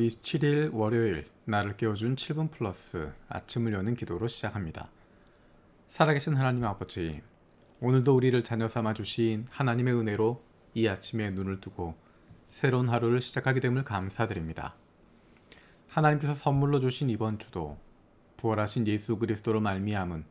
27일 월요일 나를 깨워준 7분 플러스 아침을 여는 기도로 시작합니다. 살아계신 하나님 아버지, 오늘도 우리를 자녀 삼아 주신 하나님의 은혜로 이 아침에 눈을 뜨고 새로운 하루를 시작하게 됨을 감사드립니다. 하나님께서 선물로 주신 이번 주도 부활하신 예수 그리스도로 말미암은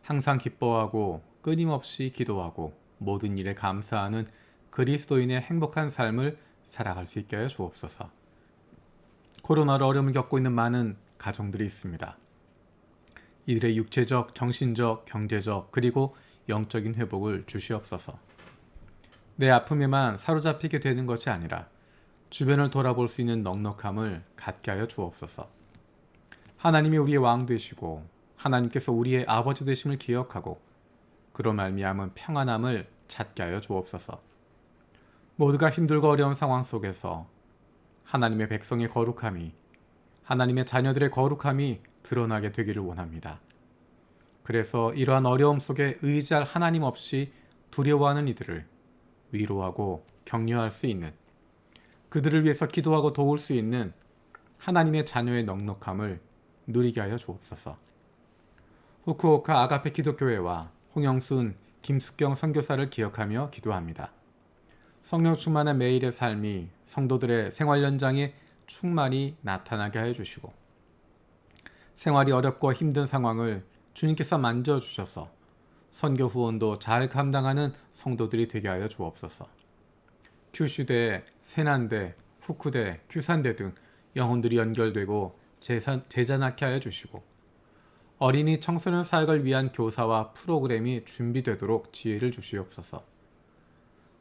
항상 기뻐하고 끊임없이 기도하고 모든 일에 감사하는 그리스도인의 행복한 삶을 살아갈 수 있게 하여 주옵소서. 코로나로 어려움을 겪고 있는 많은 가정들이 있습니다. 이들의 육체적, 정신적, 경제적, 그리고 영적인 회복을 주시옵소서. 내 아픔에만 사로잡히게 되는 것이 아니라 주변을 돌아볼 수 있는 넉넉함을 갖게 하여 주옵소서. 하나님이 우리의 왕 되시고 하나님께서 우리의 아버지 되심을 기억하고 그로 말미암은 평안함을 찾게 하여 주옵소서. 모두가 힘들고 어려운 상황 속에서 하나님의 백성의 거룩함이, 하나님의 자녀들의 거룩함이 드러나게 되기를 원합니다. 그래서 이러한 어려움 속에 의지할 하나님 없이 두려워하는 이들을 위로하고 격려할 수 있는, 그들을 위해서 기도하고 도울 수 있는 하나님의 자녀의 넉넉함을 누리게 하여 주옵소서. 후쿠오카 아가페 기독교회와 홍영순, 김숙경 선교사를 기억하며 기도합니다. 성령 충만한 매일의 삶이 성도들의 생활 현장에 충만히 나타나게 하여 주시고, 생활이 어렵고 힘든 상황을 주님께서 만져주셔서 선교 후원도 잘 감당하는 성도들이 되게 하여 주옵소서. 큐슈대, 세난대, 후쿠대, 규산대 등 영혼들이 연결되고 제자 낳게 하여 주시고, 어린이 청소년 사역을 위한 교사와 프로그램이 준비되도록 지혜를 주시옵소서.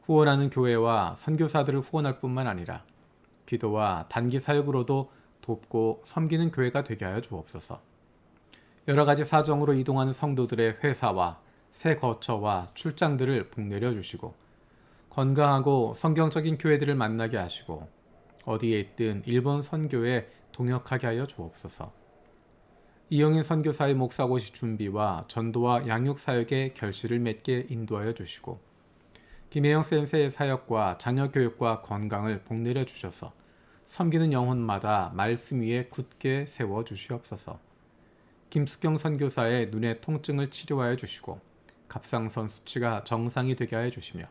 후원하는 교회와 선교사들을 후원할 뿐만 아니라 기도와 단기 사역으로도 돕고 섬기는 교회가 되게 하여 주옵소서. 여러 가지 사정으로 이동하는 성도들의 회사와 새 거처와 출장들을 복내려 주시고, 건강하고 성경적인 교회들을 만나게 하시고 어디에 있든 일본 선교에 동역하게 하여 주옵소서. 이영인 선교사의 목사고시 준비와 전도와 양육 사역의 결실을 맺게 인도하여 주시고, 김혜영 센세의 사역과 자녀 교육과 건강을 복내려 주셔서 섬기는 영혼마다 말씀 위에 굳게 세워 주시옵소서. 김숙경 선교사의 눈의 통증을 치료하여 주시고 갑상선 수치가 정상이 되게 하여 주시며,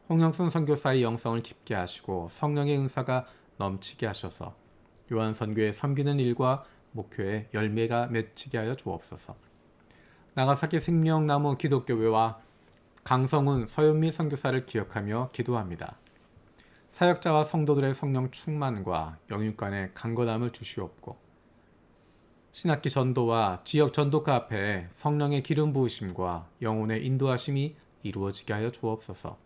홍영순 선교사의 영성을 깊게 하시고 성령의 은사가 넘치게 하셔서 요한 선교의 섬기는 일과 목표에 열매가 맺히게 하여 주옵소서. 나가사키 생명나무 기독교회와 강성훈 서윤미 선교사를 기억하며 기도합니다. 사역자와 성도들의 성령 충만과 영육 간의 강건함을 주시옵고, 신학기 전도와 지역 전도 카페에 성령의 기름 부으심과 영혼의 인도하심이 이루어지게 하여 주옵소서.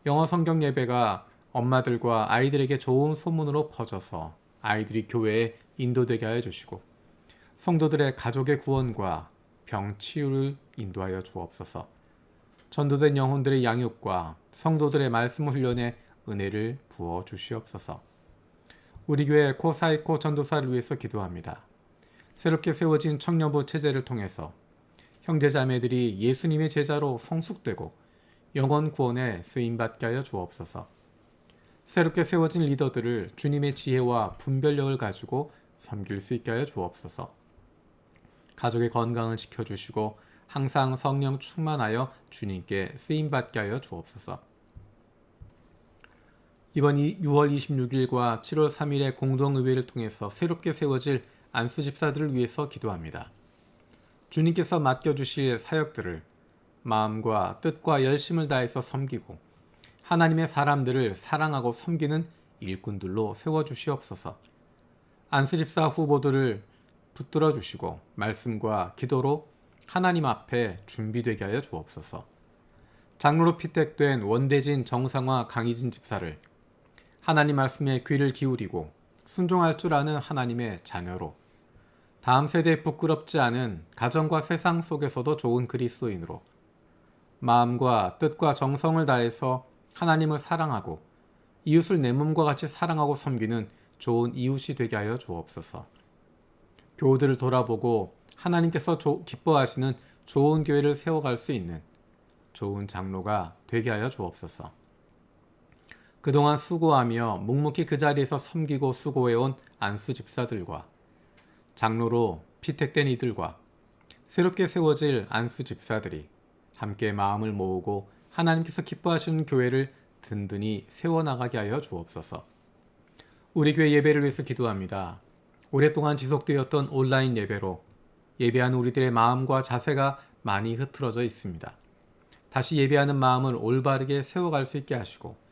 영어 성경 예배가 엄마들과 아이들에게 좋은 소문으로 퍼져서 아이들이 교회에 인도되게 하여 주시고, 성도들의 가족의 구원과 병 치유를 인도하여 주옵소서. 전도된 영혼들의 양육과 성도들의 말씀 훈련에 은혜를 부어 주시옵소서. 우리 교회 코사이코 전도사를 위해서 기도합니다. 새롭게 세워진 청년부 체제를 통해서 형제자매들이 예수님의 제자로 성숙되고 영혼 구원에 쓰임받게 하여 주옵소서. 새롭게 세워진 리더들을 주님의 지혜와 분별력을 가지고 섬길 수 있게 하여 주옵소서. 가족의 건강을 지켜주시고 항상 성령 충만하여 주님께 쓰임받게 하여 주옵소서. 이번 6월 26일과 7월 3일의 공동의회를 통해서 새롭게 세워질 안수집사들을 위해서 기도합니다. 주님께서 맡겨주실 사역들을 마음과 뜻과 열심을 다해서 섬기고 하나님의 사람들을 사랑하고 섬기는 일꾼들로 세워주시옵소서. 안수집사 후보들을 붙들어 주시고 말씀과 기도로 하나님 앞에 준비되게 하여 주옵소서. 장로로 피택된 원대진, 정상화, 강희진 집사를 하나님 말씀에 귀를 기울이고 순종할 줄 아는 하나님의 자녀로, 다음 세대에 부끄럽지 않은 가정과 세상 속에서도 좋은 그리스도인으로 마음과 뜻과 정성을 다해서 하나님을 사랑하고 이웃을 내 몸과 같이 사랑하고 섬기는 좋은 이웃이 되게 하여 주옵소서. 교우들을 돌아보고 하나님께서 기뻐하시는 좋은 교회를 세워갈 수 있는 좋은 장로가 되게 하여 주옵소서. 그동안 수고하며 묵묵히 그 자리에서 섬기고 수고해온 안수 집사들과 장로로 피택된 이들과 새롭게 세워질 안수 집사들이 함께 마음을 모으고 하나님께서 기뻐하시는 교회를 든든히 세워나가게 하여 주옵소서. 우리 교회 예배를 위해서 기도합니다. 오랫동안 지속되었던 온라인 예배로 예배하는 우리들의 마음과 자세가 많이 흐트러져 있습니다. 다시 예배하는 마음을 올바르게 세워갈 수 있게 하시고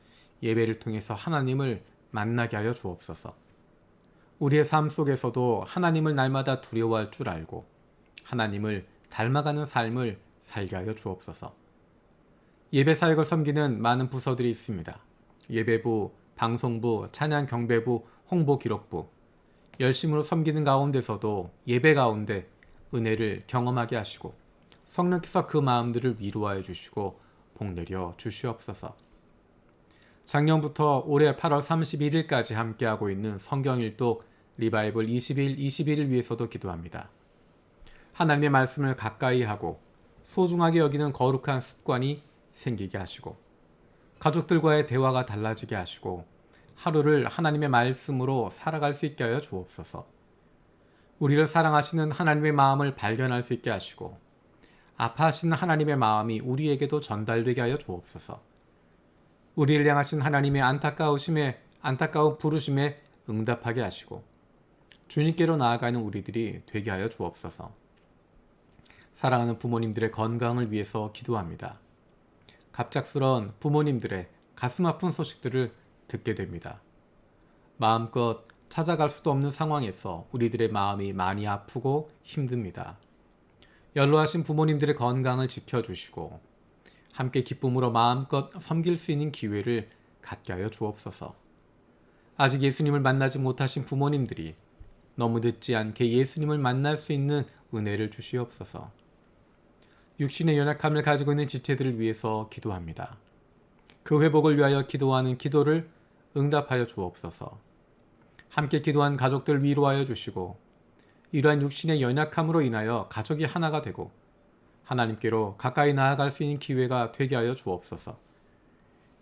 예배를 통해서 하나님을 만나게 하여 주옵소서. 우리의 삶 속에서도 하나님을 날마다 두려워할 줄 알고 하나님을 닮아가는 삶을 살게 하여 주옵소서. 예배 사역을 섬기는 많은 부서들이 있습니다. 예배부, 방송부, 찬양 경배부, 홍보 기록부. 열심으로 섬기는 가운데서도 예배 가운데 은혜를 경험하게 하시고 성령께서 그 마음들을 위로하여 주시고 복내려 주시옵소서. 작년부터 올해 8월 31일까지 함께하고 있는 성경일독 리바이벌 20일, 21일 위해서도 기도합니다. 하나님의 말씀을 가까이 하고 소중하게 여기는 거룩한 습관이 생기게 하시고 가족들과의 대화가 달라지게 하시고 하루를 하나님의 말씀으로 살아갈 수 있게 하여 주옵소서. 우리를 사랑하시는 하나님의 마음을 발견할 수 있게 하시고 아파하시는 하나님의 마음이 우리에게도 전달되게 하여 주옵소서. 우리를 향하신 하나님의 안타까운 부르심에 응답하게 하시고 주님께로 나아가는 우리들이 되게 하여 주옵소서. 사랑하는 부모님들의 건강을 위해서 기도합니다. 갑작스런 부모님들의 가슴 아픈 소식들을 듣게 됩니다. 마음껏 찾아갈 수도 없는 상황에서 우리들의 마음이 많이 아프고 힘듭니다. 연로하신 부모님들의 건강을 지켜주시고 함께 기쁨으로 마음껏 섬길 수 있는 기회를 갖게 하여 주옵소서. 아직 예수님을 만나지 못하신 부모님들이 너무 늦지 않게 예수님을 만날 수 있는 은혜를 주시옵소서. 육신의 연약함을 가지고 있는 지체들을 위해서 기도합니다. 그 회복을 위하여 기도하는 기도를 응답하여 주옵소서. 함께 기도한 가족들 위로하여 주시고 이러한 육신의 연약함으로 인하여 가족이 하나가 되고 하나님께로 가까이 나아갈 수 있는 기회가 되게 하여 주옵소서.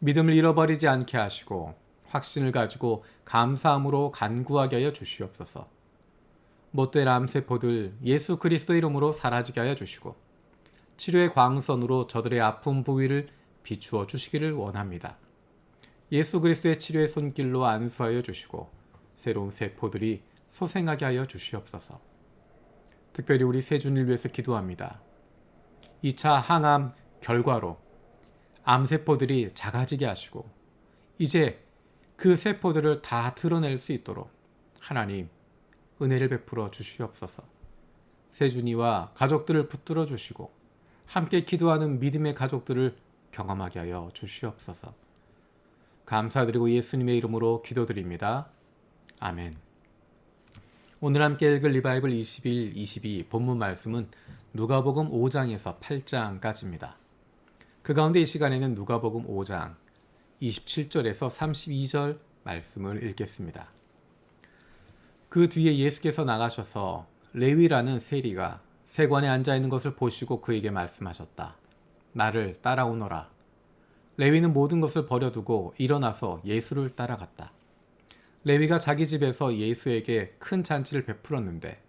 믿음을 잃어버리지 않게 하시고 확신을 가지고 감사함으로 간구하게 하여 주시옵소서. 못될 암세포들 예수 그리스도 이름으로 사라지게 하여 주시고 치료의 광선으로 저들의 아픈 부위를 비추어 주시기를 원합니다. 예수 그리스도의 치료의 손길로 안수하여 주시고 새로운 세포들이 소생하게 하여 주시옵소서. 특별히 우리 세준이를 위해서 기도합니다. 2차 항암 결과로 암세포들이 작아지게 하시고 이제 그 세포들을 다 드러낼 수 있도록 하나님 은혜를 베풀어 주시옵소서. 세준이와 가족들을 붙들어 주시고 함께 기도하는 믿음의 가족들을 경험하게 하여 주시옵소서. 감사드리고 예수님의 이름으로 기도드립니다. 아멘. 오늘 함께 읽을 리바이벌 21, 22 본문 말씀은 누가복음 5장에서 8장까지입니다. 그 가운데 이 시간에는 누가복음 5장 27절에서 32절 말씀을 읽겠습니다. 그 뒤에 예수께서 나가셔서 레위라는 세리가 세관에 앉아 있는 것을 보시고 그에게 말씀하셨다. 나를 따라오너라. 레위는 모든 것을 버려두고 일어나서 예수를 따라갔다. 레위가 자기 집에서 예수에게 큰 잔치를 베풀었는데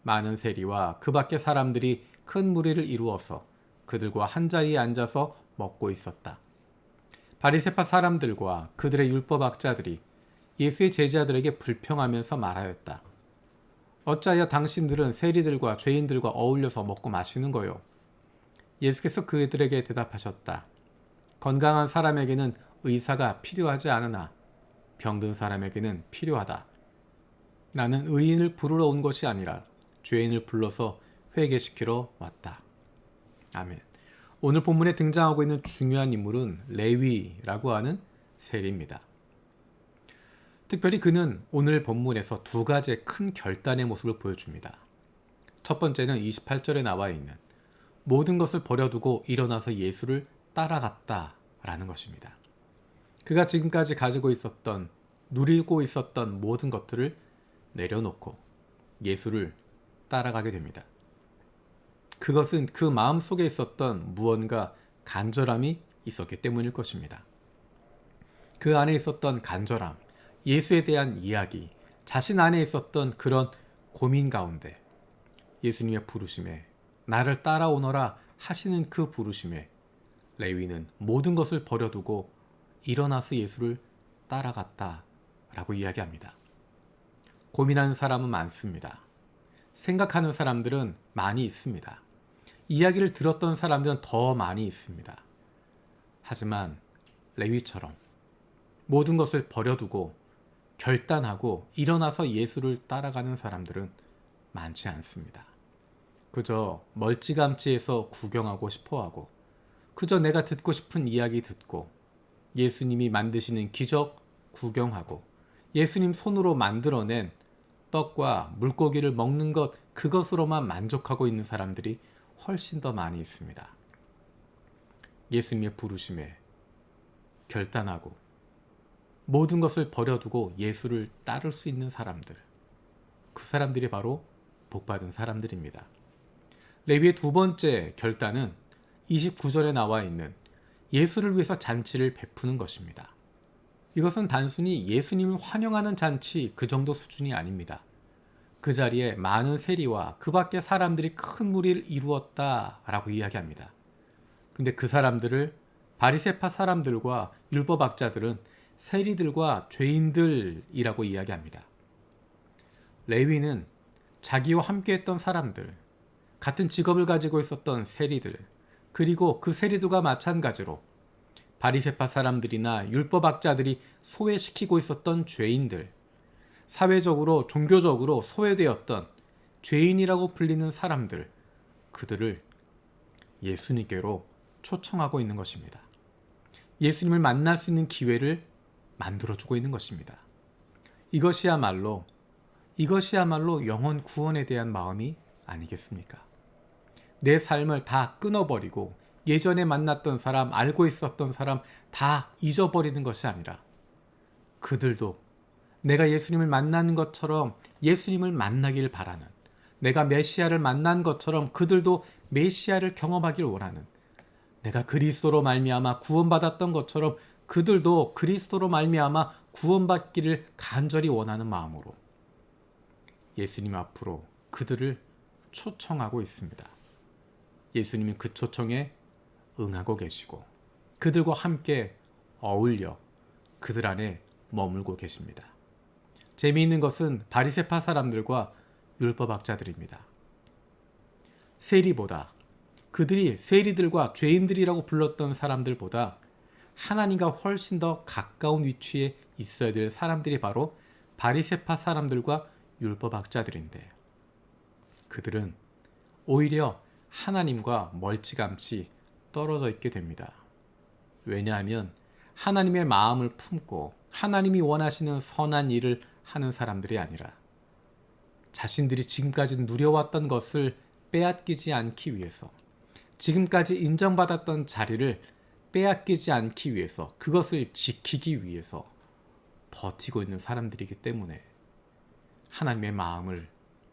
많은 세리와 그 밖의 사람들이 큰 무리를 이루어서 그들과 한자리에 앉아서 먹고 있었다. 바리새파 사람들과 그들의 율법학자들이 예수의 제자들에게 불평하면서 말하였다. 어찌하여 당신들은 세리들과 죄인들과 어울려서 먹고 마시는 거요? 예수께서 그들에게 대답하셨다. 건강한 사람에게는 의사가 필요하지 않으나 병든 사람에게는 필요하다. 나는 의인을 부르러 온 것이 아니라 죄인을 불러서 회개시키러 왔다. 아멘. 오늘 본문에 등장하고 있는 중요한 인물은 레위라고 하는 세리입니다. 특별히 그는 오늘 본문에서 두 가지의 큰 결단의 모습을 보여줍니다. 첫 번째는 28절에 나와 있는 모든 것을 버려두고 일어나서 예수를 따라갔다라는 것입니다. 그가 지금까지 가지고 있었던, 누리고 있었던 모든 것들을 내려놓고 예수를 따라가게 됩니다. 그것은 그 마음 속에 있었던 무언가 간절함이 있었기 때문일 것입니다. 그 안에 있었던 간절함, 예수에 대한 이야기, 자신 안에 있었던 그런 고민 가운데 예수님의 부르심에 나를 따라오너라 하시는 그 부르심에 레위는 모든 것을 버려두고 일어나서 예수를 따라갔다 라고 이야기합니다. 고민하는 사람은 많습니다. 생각하는 사람들은 많이 있습니다. 이야기를 들었던 사람들은 더 많이 있습니다. 하지만 레위처럼 모든 것을 버려두고 결단하고 일어나서 예수를 따라가는 사람들은 많지 않습니다. 그저 멀찌감치해서 구경하고 싶어하고 그저 내가 듣고 싶은 이야기 듣고 예수님이 만드시는 기적 구경하고 예수님 손으로 만들어낸 떡과 물고기를 먹는 것 그것으로만 만족하고 있는 사람들이 훨씬 더 많이 있습니다. 예수님의 부르심에 결단하고 모든 것을 버려두고 예수를 따를 수 있는 사람들, 그 사람들이 바로 복받은 사람들입니다. 레위의 두 번째 결단은 29절에 나와 있는 예수를 위해서 잔치를 베푸는 것입니다. 이것은 단순히 예수님을 환영하는 잔치 그 정도 수준이 아닙니다. 그 자리에 많은 세리와 그 밖에 사람들이 큰 무리를 이루었다라고 이야기합니다. 그런데 그 사람들을 바리새파 사람들과 율법학자들은 세리들과 죄인들이라고 이야기합니다. 레위는 자기와 함께했던 사람들, 같은 직업을 가지고 있었던 세리들, 그리고 그 세리들과 마찬가지로 바리새파 사람들이나 율법학자들이 소외시키고 있었던 죄인들, 사회적으로 종교적으로 소외되었던 죄인이라고 불리는 사람들, 그들을 예수님께로 초청하고 있는 것입니다. 예수님을 만날 수 있는 기회를 만들어주고 있는 것입니다. 이것이야말로 영혼 구원에 대한 마음이 아니겠습니까? 내 삶을 다 끊어버리고 예전에 만났던 사람, 알고 있었던 사람 다 잊어버리는 것이 아니라 그들도 내가 예수님을 만나는 것처럼 예수님을 만나길 바라는, 내가 메시아를 만난 것처럼 그들도 메시아를 경험하길 원하는, 내가 그리스도로 말미암아 구원받았던 것처럼 그들도 그리스도로 말미암아 구원받기를 간절히 원하는 마음으로 예수님 앞으로 그들을 초청하고 있습니다. 예수님은 그 초청에 응하고 계시고 그들과 함께 어울려 그들 안에 머물고 계십니다. 재미있는 것은 바리새파 사람들과 율법학자들입니다. 세리보다, 그들이 세리들과 죄인들이라고 불렀던 사람들보다 하나님과 훨씬 더 가까운 위치에 있어야 될 사람들이 바로 바리새파 사람들과 율법학자들인데, 그들은 오히려 하나님과 멀찌감치 떨어져 있게 됩니다. 왜냐하면 하나님의 마음을 품고 하나님이 원하시는 선한 일을 하는 사람들이 아니라 자신들이 지금까지 누려왔던 것을 빼앗기지 않기 위해서, 지금까지 인정받았던 자리를 빼앗기지 않기 위해서, 그것을 지키기 위해서 버티고 있는 사람들이기 때문에 하나님의 마음을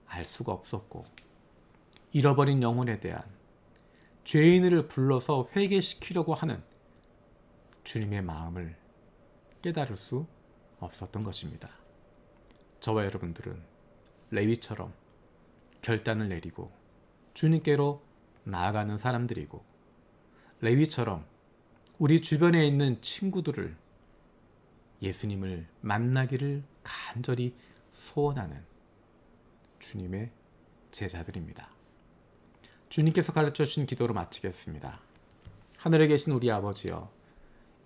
알 수가 없었고, 잃어버린 영혼에 대한, 죄인을 불러서 회개시키려고 하는 주님의 마음을 깨달을 수 없었던 것입니다. 저와 여러분들은 레위처럼 결단을 내리고 주님께로 나아가는 사람들이고, 레위처럼 우리 주변에 있는 친구들을 예수님을 만나기를 간절히 소원하는 주님의 제자들입니다. 주님께서 가르쳐 주신 기도로 마치겠습니다. 하늘에 계신 우리 아버지여,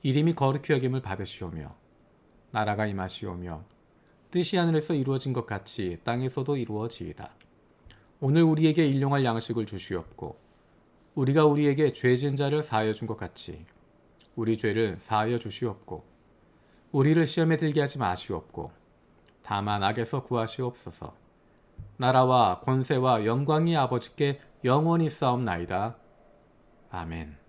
이름이 거룩히 여김을 받으시오며 나라가 임하시오며 뜻이 하늘에서 이루어진 것 같이 땅에서도 이루어지이다. 오늘 우리에게 일용할 양식을 주시옵고 우리가 우리에게 죄 지은 자를 사하여 준 것 같이 우리 죄를 사하여 주시옵고 우리를 시험에 들게 하지 마시옵고 다만 악에서 구하시옵소서. 나라와 권세와 영광이 아버지께 영원히 싸움나이다. 아멘.